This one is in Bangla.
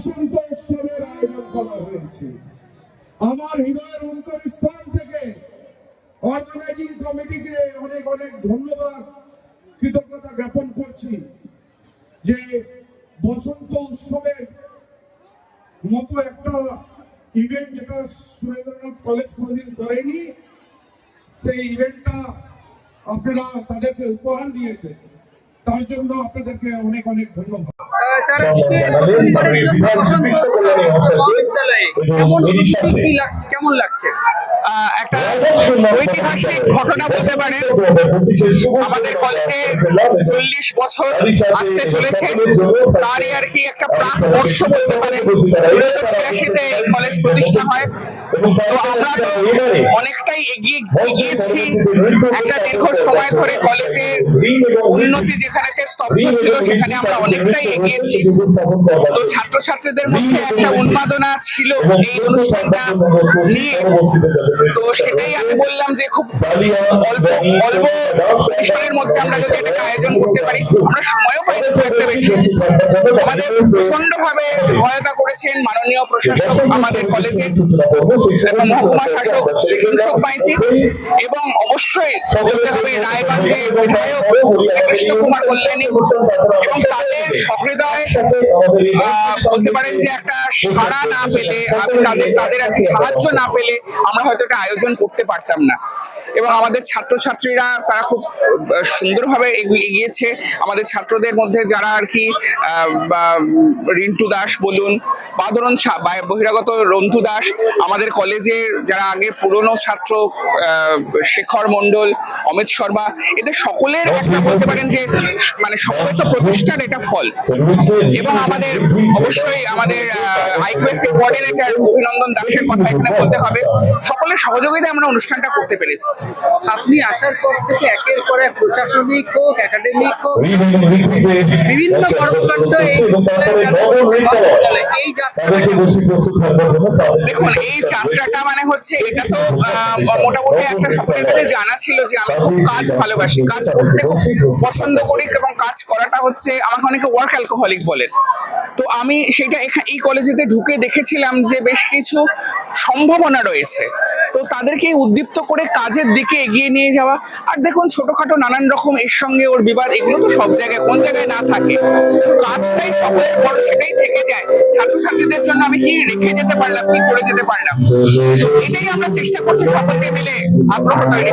বসন্ত উৎসবের আয়োজন করা হয়েছে। আমার হৃদয়ের অন্তরস্থল থেকে অর্গানাইজিং কমিটিকে অনেক অনেক ধন্যবাদ, কৃতজ্ঞতা জ্ঞাপন করছি যে বসন্ত উৎসবের মতো একটা ইভেন্ট যেটা সুরেন্দ্রনাথ কলেজ কোনোদিন করেনি, সেই ইভেন্টটা আপনারা তাদেরকে উপহার দিয়েছেন, তার জন্য আপনাদেরকে অনেক অনেক ধন্যবাদ। স্যার, আজকে প্রথমবারের জন্য বসন্ত মহাবিদ্যালয়ে কেমন লাগছে? একটা ঐতিহাসিক ঘটনা বলতে পারেন। আমাদের কলেজে 40 বছর আসতে চলেছে, তারই আর কি একটা প্রাক বর্ষ বলতে পারেন। 1986-তে কলেজ প্রতিষ্ঠা হয়। তো আমরা তো অনেকটাই এগিয়েছি। একটা দীর্ঘ সময় ধরে কলেজের উন্নতি যেখানেতে স্তব্ধ ছিল, সেখানে আমরা অনেকটাই এগিয়েছি। তো ছাত্রছাত্রীদের মধ্যে একটা উন্মাদনা ছিল এই অনুষ্ঠানটা নিয়ে। তো সেটাই আমি বললাম যে খুব অল্প পরিসরের মধ্যে আমরা যদি এটাকে আয়োজন করতে পারি, আমরা সময়ও পাই খুব একটা বেশি। আমাদের প্রচন্ড ভাবে সহায়তা করেছেন মাননীয় প্রশাসক আমাদের কলেজে, মহকুমা শাসক শ্রী কিংসুক মাইতি, এবং অবশ্যই বলতে হবে রায়গঞ্জের বিধায়ক কৃষ্ণ কুমার কল্যাণী, এবং তাদের সহৃদয় বলতে পারেন যে একটা সাড়া না পেলে, তাদের একটা সাহায্য না পেলে আমরা হয়তো এটা আয়োজন করতে পারতাম না। এবং আমাদের ছাত্রছাত্রীরা তারা খুব সুন্দরভাবে এগিয়েছে। আমাদের ছাত্রদের মধ্যে যারা আর কি রিন্টু দাস বলুন বা ধরুন বহিরাগত রন্তু দাস, আমাদের কলেজের যারা আগে পুরনো ছাত্র শেখর মন্ডল, অমিত শর্মা, এদের সকলের একটা বলতে পারেন যে মানে সমবেত প্রচেষ্টার এটা ফল। এবং আমাদের অবশ্যই আমাদের আইকিউএসসি কোঅর্ডিনেটর অভিনন্দন দাসের কথা এখানে বলতে হবে। সকলের সহযোগিতায় আমরা অনুষ্ঠানটা করতে পেরেছি। আপনি আসার পর থেকে একের পর এক প্রশাসনিক হোক, একাডেমিক হোক, বিভিন্ন কর্মকাণ্ড এই যাত্রা। দেখুন, এই যাত্রাটা মানে হচ্ছে, এটা তো মোটামুটি একটা সকলের কাছে জানা ছিল যে আমি খুব কাজ ভালোবাসি, কাজ করতে খুব পছন্দ করি, এবং কাজ করাটা হচ্ছে আমাকে অনেকে ওয়ার্ক অ্যালকোহলিক বলেন। তো আমি সেটা এই কলেজেতে ঢুকে দেখেছিলাম যে বেশ কিছু সম্ভাবনা রয়েছে। তো তাদেরকে উদ্দীপ্ত করে কাজের দিকে এগিয়ে নিয়ে যাওয়া। আর দেখুন, ছোটখাটো নানান রকম এর সঙ্গে ওর বিবাদ, এগুলো তো সব জায়গায়, কোন জায়গায় না থাকে। কাজটাই সকলের বড়, সেটাই থেকে যায়। ছাত্রছাত্রীদের জন্য আমি কি রেখে যেতে পারলাম, কি করে যেতে পারলাম, এটাই আমরা চেষ্টা করছি সকলকে মিলে আগ্রহ তৈরি।